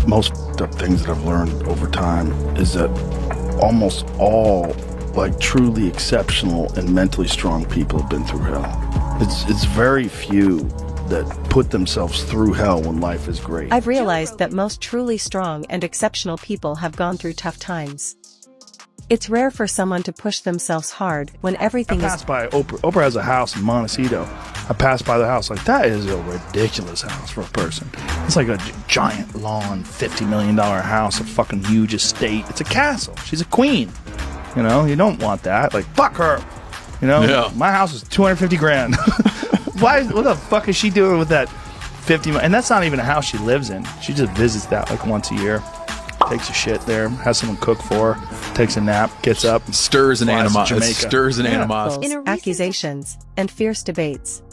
Most of the things that I've learned over time is that almost all like truly exceptional and mentally strong people have been through hell. It's very few that put themselves through hell when life is great. I've realized that most truly strong and exceptional people have gone through tough times. It's rare for someone to push themselves hard when everything is... I passed by Oprah. Oprah has a house in Montecito. I passed by the house like, that is a ridiculous house for a person. It's like a giant lawn, $50 million house, a fucking huge estate. It's a castle. She's a queen. You know, you don't want that. Like, fuck her. You know, Yeah. My house is $250,000. What the fuck is she doing with that 50? And that's not even a house she lives in. She just visits that like once a year. Takes a shit there, has someone cook for her, takes a nap, gets up, Stirs an flies to animosity. Jamaica. Stirs an Yeah. animosity. accusations, and fierce debates.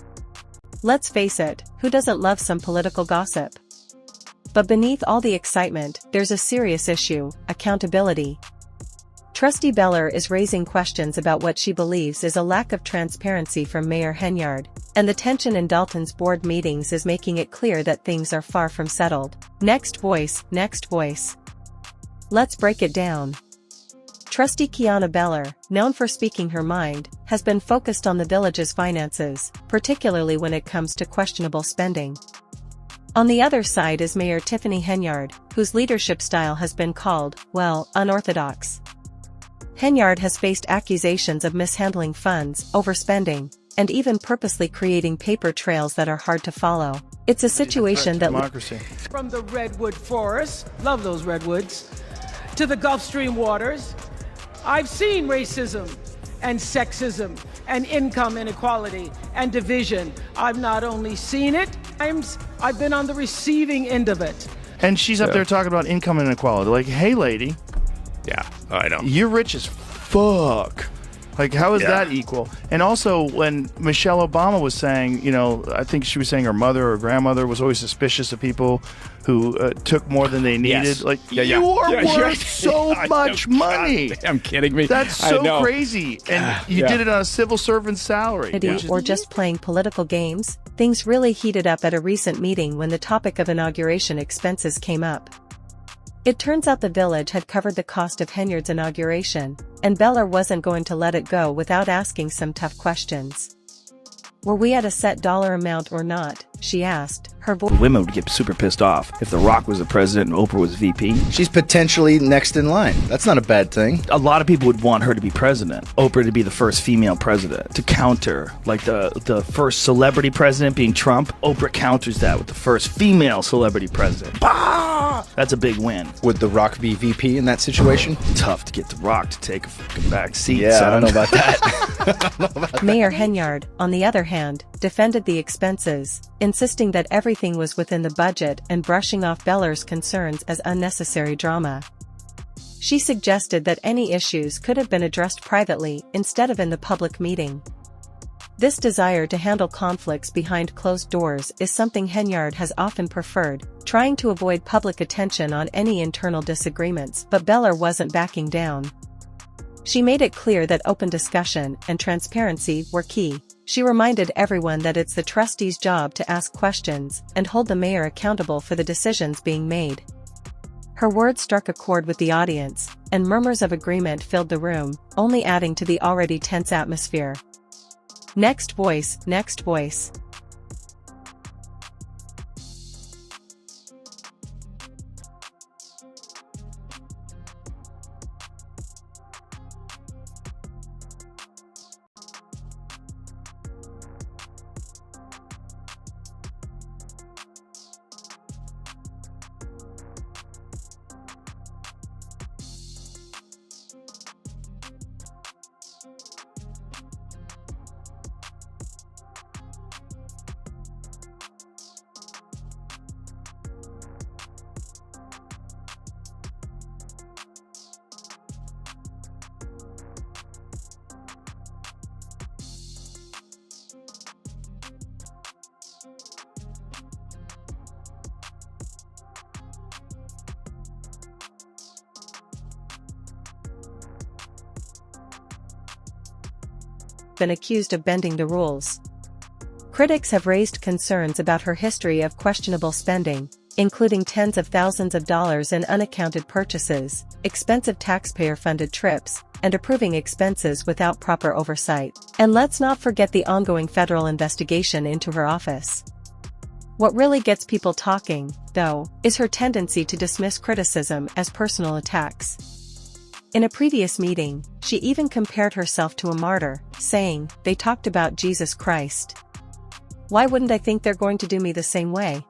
Let's face it, who doesn't love some political gossip? But beneath all the excitement, there's a serious issue: accountability. Trustee Beller is raising questions about what she believes is a lack of transparency from Mayor Henyard, and the tension in Dalton's board meetings is making it clear that things are far from settled. Next voice, next voice. Let's break it down. Trustee Kiana Beller, known for speaking her mind, has been focused on the village's finances, particularly when it comes to questionable spending. On the other side is Mayor Tiffany Henyard, whose leadership style has been called, well, unorthodox. Henyard has faced accusations of mishandling funds, overspending, and even purposely creating paper trails that are hard to follow. It's a situation that... Democracy. From the redwood forest, love those redwoods, to the Gulf Stream waters, I've seen racism and sexism and income inequality and division. I've not only seen it, I've been on the receiving end of it. And she's up there talking about income inequality. Like, hey, lady, Yeah, I know. you're rich as fuck. Like, how is that equal? And also, when Michelle Obama was saying, you know, I think she was saying her mother or grandmother was always suspicious of people who took more than they needed. Yes. Like, Yeah, yeah. you are Yeah, worth yeah. so I much know. money. God damn, kidding me? That's I so know. crazy. And you Yeah. did it on a civil servant's salary. or just playing political games. Things really heated up at a recent meeting when the topic of inauguration expenses came up. It turns out the village had covered the cost of Henyard's inauguration, and Beller wasn't going to let it go without asking some tough questions. Were we at a set dollar amount or not? She asked, her voice... Women would get super pissed off if The Rock was the president and Oprah was VP. She's potentially next in line. That's not a bad thing. A lot of people would want her to be president. Oprah to be the first female president. To counter, like the first celebrity president being Trump, Oprah counters that with the first female celebrity president. Bah! That's a big win. Would The Rock be VP in that situation? Tough to get The Rock to take a fucking back seat. Yeah, I son. don't know about that. Mayor Henyard, on the other hand, defended the expenses, insisting that everything was within the budget and brushing off Beller's concerns as unnecessary drama. She suggested that any issues could have been addressed privately instead of in the public meeting. This desire to handle conflicts behind closed doors is something Henyard has often preferred, trying to avoid public attention on any internal disagreements, but Beller wasn't backing down. She made it clear that open discussion and transparency were key. She reminded everyone that it's the trustee's job to ask questions and hold the mayor accountable for the decisions being made. Her words struck a chord with the audience, and murmurs of agreement filled the room, only adding to the already tense atmosphere. Next voice, next voice. Been accused of bending the rules. Critics have raised concerns about her history of questionable spending, including tens of thousands of dollars in unaccounted purchases, expensive taxpayer-funded trips, and approving expenses without proper oversight. And let's not forget the ongoing federal investigation into her office. What really gets people talking, though, is her tendency to dismiss criticism as personal attacks. In a previous meeting, she even compared herself to a martyr, saying, "They talked about Jesus Christ. Why wouldn't I think they're going to do me the same way?"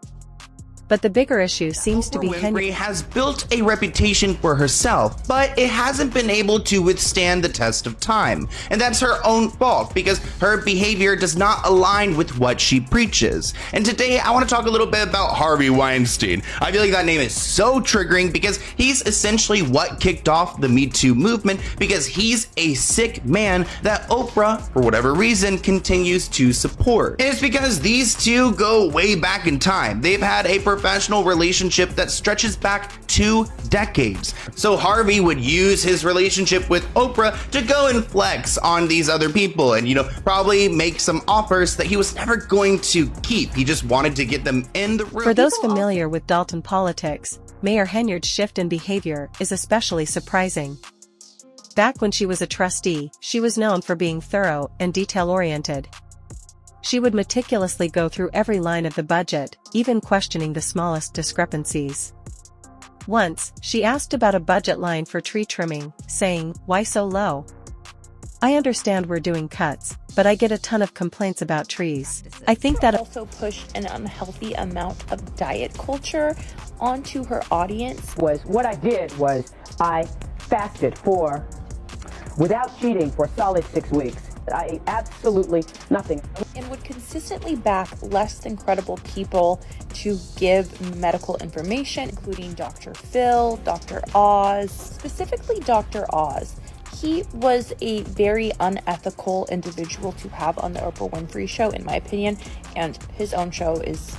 But the bigger issue seems to be Oprah Winfrey has built a reputation for herself, but it hasn't been able to withstand the test of time. And that's her own fault, because her behavior does not align with what she preaches. And today I want to talk a little bit about Harvey Weinstein. I feel like that name is so triggering because he's essentially what kicked off the Me Too movement, because he's a sick man that Oprah, for whatever reason, continues to support. And it's because these two go way back in time. They've had a professional relationship that stretches back 2 decades. So Harvey would use his relationship with Oprah to go and flex on these other people and, probably make some offers that he was never going to keep. He just wanted to get them in the room. For those familiar with Dalton politics, Mayor Henyard's shift in behavior is especially surprising. Back when she was a trustee, she was known for being thorough and detail-oriented. She would meticulously go through every line of the budget, even questioning the smallest discrepancies. Once, she asked about a budget line for tree trimming, saying, "Why so low? I understand we're doing cuts, but I get a ton of complaints about trees." I think that also pushed an unhealthy amount of diet culture onto her audience. What I did was I fasted without cheating for a solid 6 weeks. I ate absolutely nothing. And would consistently back less than credible people to give medical information, including Dr. Phil, Dr. Oz, specifically Dr. Oz. He was a very unethical individual to have on the Oprah Winfrey Show, in my opinion, and his own show is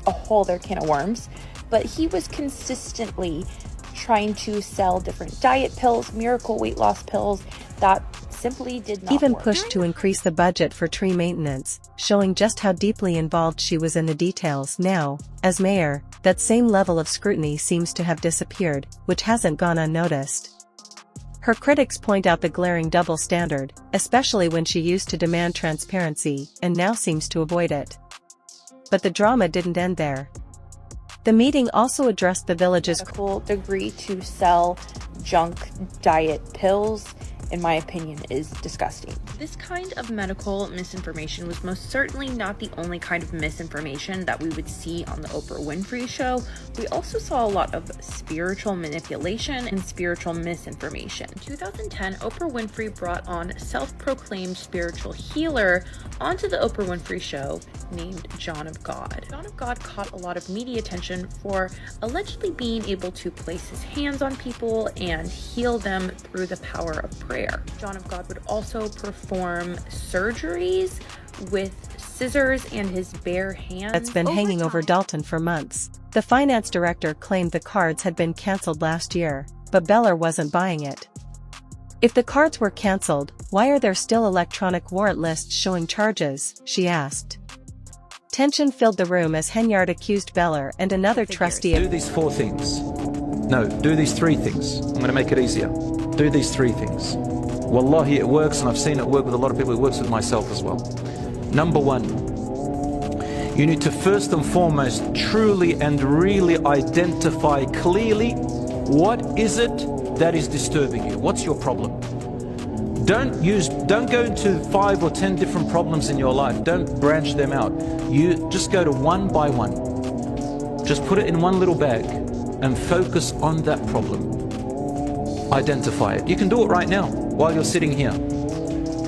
a whole other can of worms. But he was consistently trying to sell different diet pills, miracle weight loss pills that simply did not even work. pushed to increase the budget for tree maintenance, showing just how deeply involved she was in the details. Now, as mayor, that same level of scrutiny seems to have disappeared, which hasn't gone unnoticed. Her critics point out the glaring double standard, especially when she used to demand transparency and now seems to avoid it. But the drama didn't end there. The meeting also addressed the village's medical degree to sell junk diet pills, in my opinion, is disgusting. This kind of medical misinformation was most certainly not the only kind of misinformation that we would see on the Oprah Winfrey Show. We also saw a lot of spiritual manipulation and spiritual misinformation. In 2010, Oprah Winfrey brought on self-proclaimed spiritual healer onto the Oprah Winfrey Show named John of God. John of God caught a lot of media attention for allegedly being able to place his hands on people and heal them through the power of prayer. John of God would also perform surgeries with scissors and his bare hands. That's been hanging over Dalton for months. The finance director claimed the cards had been canceled last year, but Beller wasn't buying it. If the cards were canceled, why are there still electronic warrant lists showing charges? She asked. Tension filled the room as Henyard accused Beller and another trustee of— Do these 4 things. No, do these 3 things. I'm going to make it easier. Do these 3 things. Wallahi, it works, and I've seen it work with a lot of people. It works with myself as well. Number 1, you need to first and foremost truly and really identify clearly what is it that is disturbing you. What's your problem? Don't go into 5 or 10 different problems in your life. Don't branch them out. You just go to one by one. Just put it in one little bag and focus on that problem. Identify it. You can do it right now while you're sitting here.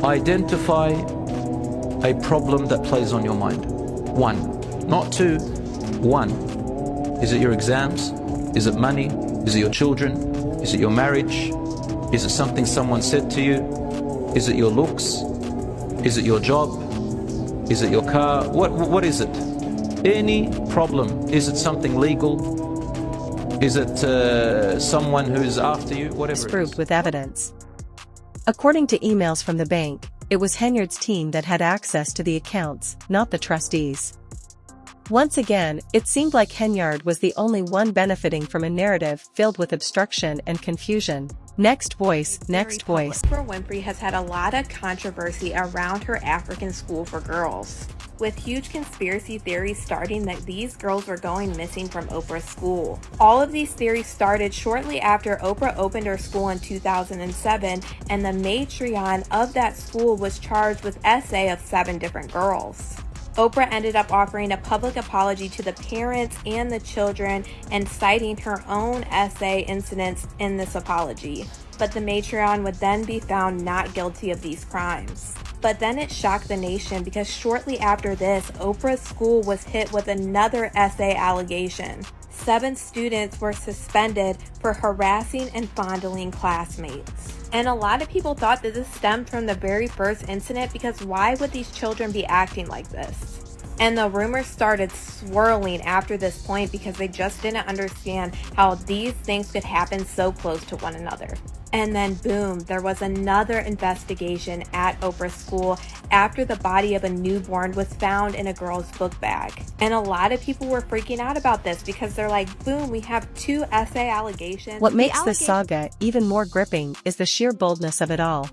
Identify a problem that plays on your mind. 1, not 2, 1. Is it your exams? Is it money? Is it your children? Is it your marriage? Is it something someone said to you? Is it your looks? Is it your job? Is it your car? What is it? Any problem. Is it something legal? Is it someone who's after you? Whatever. Disproved with evidence. According to emails from the bank, it was Henyard's team that had access to the accounts, not the trustees. Once again, it seemed like Henyard was the only one benefiting from a narrative filled with obstruction and confusion. Next voice. Oprah Winfrey has had a lot of controversy around her African school for girls, with huge conspiracy theories starting that these girls were going missing from Oprah's school. All of these theories started shortly after Oprah opened her school in 2007, and the matriarch of that school was charged with essay of 7 different girls. Oprah ended up offering a public apology to the parents and the children and citing her own essay incidents in this apology. But the matriarch would then be found not guilty of these crimes. But then it shocked the nation because shortly after this, Oprah's school was hit with another essay allegation. 7 students were suspended for harassing and fondling classmates. And a lot of people thought that this stemmed from the very first incident because why would these children be acting like this? And the rumors started swirling after this point because they just didn't understand how these things could happen so close to one another. And then boom, there was another investigation at Oprah's school after the body of a newborn was found in a girl's book bag. And a lot of people were freaking out about this because they're like, boom, we have 2 essay allegations. What makes this saga even more gripping is the sheer boldness of it all.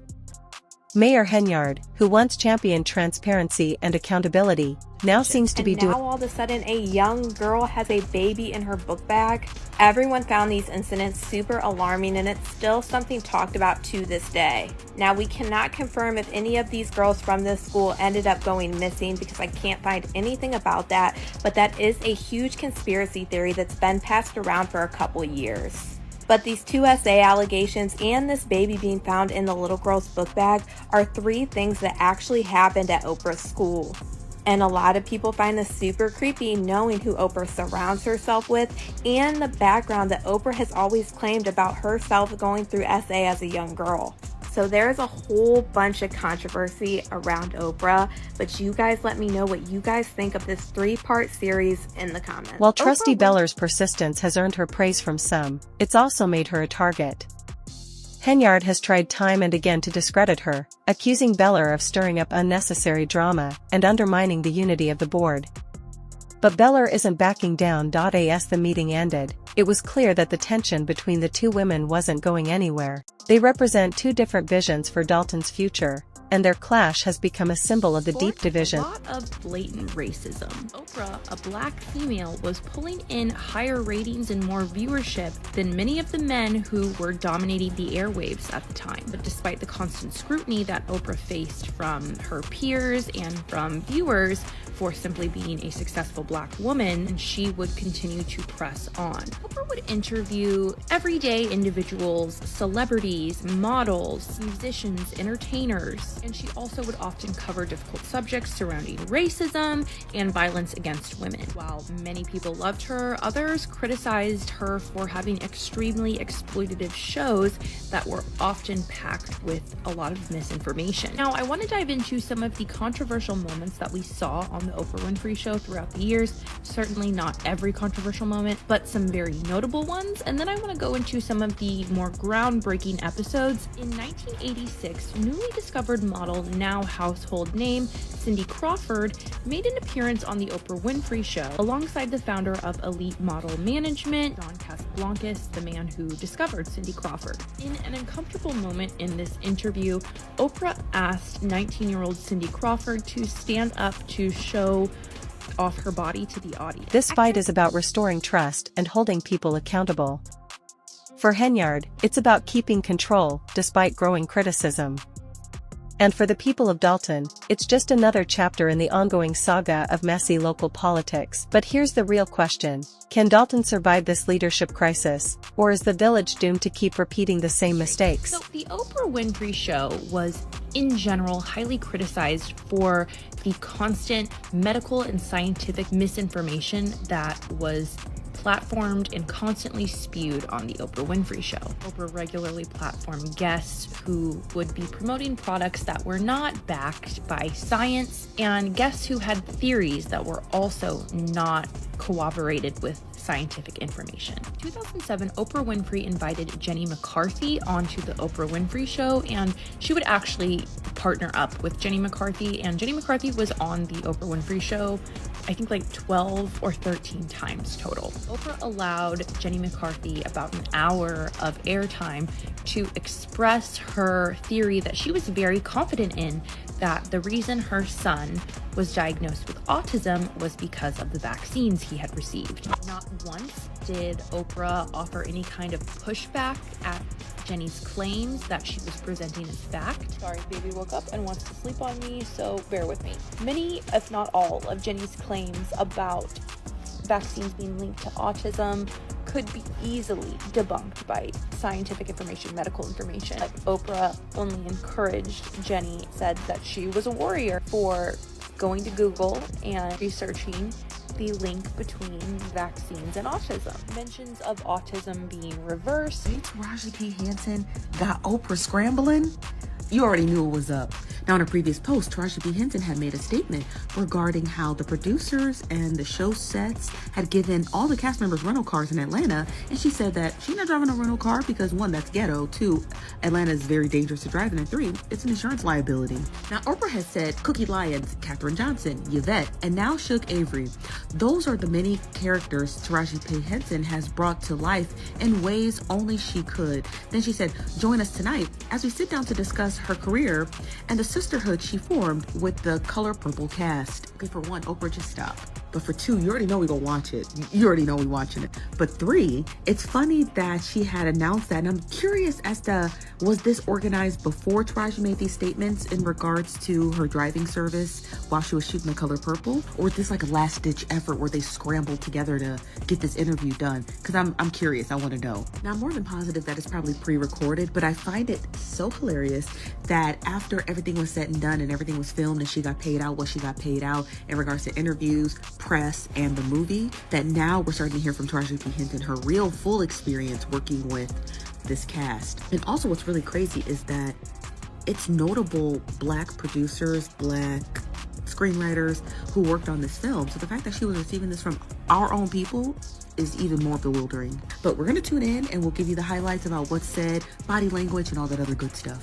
Mayor Henyard, who once championed transparency and accountability, now seems to be doing. Now all of a sudden a young girl has a baby in her book bag. Everyone found these incidents super alarming, and it's still something talked about to this day. Now we cannot confirm if any of these girls from this school ended up going missing because I can't find anything about that, but that is a huge conspiracy theory that's been passed around for a couple years. But these 2 essay allegations and this baby being found in the little girl's book bag are 3 things that actually happened at Oprah's school. And a lot of people find this super creepy knowing who Oprah surrounds herself with and the background that Oprah has always claimed about herself going through SA as a young girl. So there's a whole bunch of controversy around Oprah, but you guys let me know what you guys think of this 3-part series in the comments. While Trusty Beller's persistence has earned her praise from some, it's also made her a target. Henyard has tried time and again to discredit her, accusing Beller of stirring up unnecessary drama and undermining the unity of the board. But Beller isn't backing down. As the meeting ended, it was clear that the tension between the 2 women wasn't going anywhere. They represent 2 different visions for Dalton's future, and their clash has become a symbol of the deep division. A lot of blatant racism. Oprah, a black female, was pulling in higher ratings and more viewership than many of the men who were dominating the airwaves at the time. But despite the constant scrutiny that Oprah faced from her peers and from viewers for simply being a successful black woman, she would continue to press on. Oprah would interview everyday individuals, celebrities, models, musicians, entertainers, and she also would often cover difficult subjects surrounding racism and violence against women. While many people loved her, others criticized her for having extremely exploitative shows that were often packed with a lot of misinformation. Now, I want to dive into some of the controversial moments that we saw on the Oprah Winfrey Show throughout the years. Certainly not every controversial moment, but some very notable ones. And then I want to go into some of the more groundbreaking episodes. In 1986, newly discovered model, now household name, Cindy Crawford, made an appearance on the Oprah Winfrey Show alongside the founder of Elite Model Management, John Casablancas, the man who discovered Cindy Crawford. In an uncomfortable moment in this interview, Oprah asked 19-year-old Cindy Crawford to stand up to show off her body to the audience. This fight is about restoring trust and holding people accountable. For Henyard, it's about keeping control, despite growing criticism. And for the people of Dalton, it's just another chapter in the ongoing saga of messy local politics. But here's the real question. Can Dalton survive this leadership crisis, or is the village doomed to keep repeating the same mistakes? So the Oprah Winfrey Show was, in general, highly criticized for the constant medical and scientific misinformation that was platformed and constantly spewed on the Oprah Winfrey Show. Oprah regularly platformed guests who would be promoting products that were not backed by science, and guests who had theories that were also not corroborated with scientific information. In 2007, Oprah Winfrey invited Jenny McCarthy onto the Oprah Winfrey Show, and she would actually partner up with Jenny McCarthy, and Jenny McCarthy was on the Oprah Winfrey show, I think like 12 or 13 times total. Oprah allowed Jenny McCarthy about an hour of airtime to express her theory that she was very confident in, that the reason her son was diagnosed with autism was because of the vaccines he had received. Not once did Oprah offer any kind of pushback at Jenny's claims that she was presenting as fact. Sorry, baby woke up and wants to sleep on me, so bear with me. Many, if not all, of Jenny's claims about vaccines being linked to autism could be easily debunked by scientific information, medical information. But Oprah only encouraged Jenny, said that she was a warrior for going to Google and researching the link between vaccines and autism. Mentions of autism being reversed. Taraji P. Henson got Oprah scrambling. You already knew it was up. Now, in a previous post, Taraji P. Henson had made a statement regarding how the producers and the show sets had given all the cast members rental cars in Atlanta, and she said that she's not driving a rental car because, one, that's ghetto, two, Atlanta is very dangerous to drive in, and three, it's an insurance liability. Now, Oprah has said Cookie Lyons, Katherine Johnson, Yvette, and now Shook Avery. Those are the many characters Taraji P. Henson has brought to life in ways only she could. Then she said, join us tonight as we sit down to discuss her career and the sisterhood she formed with the Color Purple cast. Okay, for one, Oprah, just stop. But for two, you already know we gonna watch it. You already know we watching it. But three, it's funny that she had announced that, and I'm curious as to, was this organized before Taraji made these statements in regards to her driving service while she was shooting The Color Purple? Or is this like a last-ditch effort where they scrambled together to get this interview done? Because I'm curious, I want to know. Now, I'm more than positive that it's probably pre-recorded, but I find it so hilarious that after everything was said and done and everything was filmed and she got paid out what she got paid out in regards to interviews, press, and the movie, that now we're starting to hear from Taraji P. Henson her real full experience working with this cast. And also what's really crazy is that it's notable Black producers, Black screenwriters who worked on this film. So the fact that she was receiving this from our own people is even more bewildering. But we're going to tune in and we'll give you the highlights about what's said, body language, and all that other good stuff.